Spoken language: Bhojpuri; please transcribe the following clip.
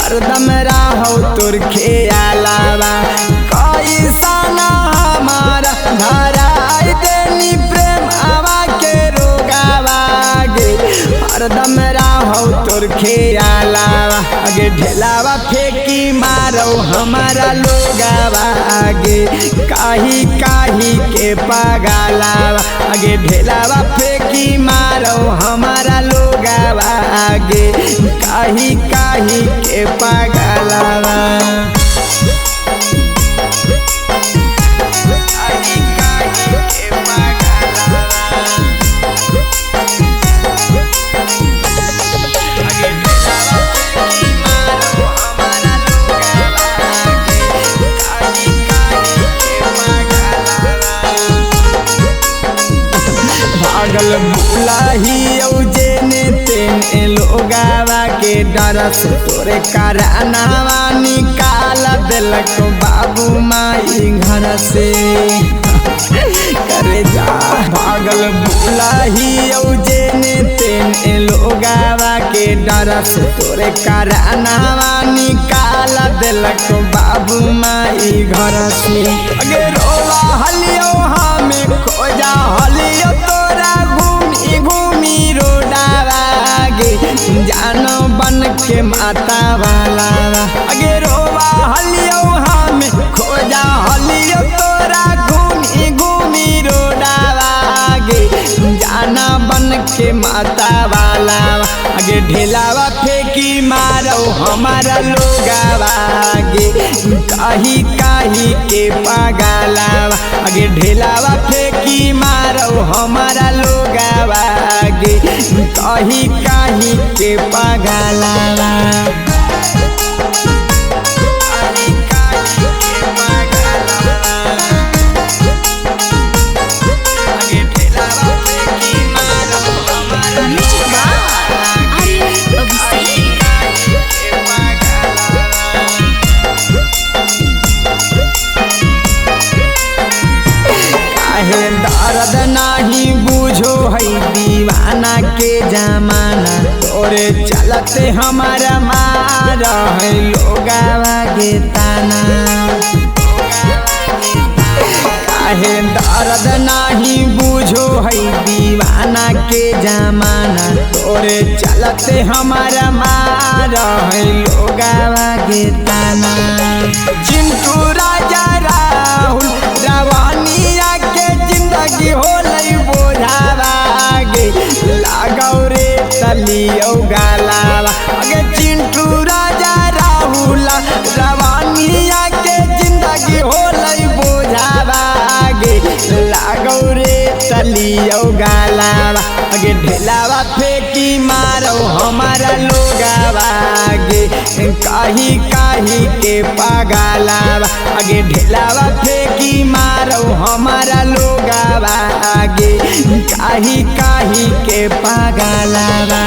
हरदम राहो तोर खेलावा कैसा ना हमारा धराई देनी प्रेम आवा के रोगावा गे। हरदम राहो तोर खेलावा आगे ढेलावा फेंकी मारो हमारा लोगावा गे। काही काही के पगलावा आगे ढेलावा फेंकी मारो हमारा लोगावा गे। काही काही के पगलावा पागल बुलाही जेने तेने लोगावा के डर से तोरे कारनावा निकाल दिलक बाबू माई घर से करे जा। पागल बुलाही जेने तेने लोगावा के डर से तोरे कारनावा निकाल दिलक बाबू माई घर से। अगे रोवा हलियो हमें खोजा हलियो तोरा घूमी घूमी रोडावा गे। जानो बन के माता वाला अगे रोवा हलियो हमें खोजा हलियो तोरा घूमी घूमी रोडावा गे। जाना बन के माता वाला आगे ढेलावा फेंकी मारो हमारा लोगावा गे। काही काही के पगलावा आगे ढेलावा फेंकी मारो हमारा लोगावा गे। काही काही के पगलावा दर्द नहीं बुझो है दीवाना के जमाना तोरे चलते हमारा मारा है लोगावा के ताना। काहे दर्द नहीं बुझो है दीवाना के जमाना तोरे चलते हमारा मारा है लोगावा के ताना। चिंटू राजा राहुल रवानिया के जिंदगी होलई बोझावा गे। लागौ रे तलियो गालावा अगे चिंटू राजा राहुल रवानिया के जिंदगी होलई बोझावा गे। लागौ रे तलियो गालावा अगे ढेलावा फेंकी मारो हमारा लोगावा गे। काही काही के पगलावा आगे ढेलावा फेंकी मारो हमारा लोगावा गे। काही काही के पगलावा।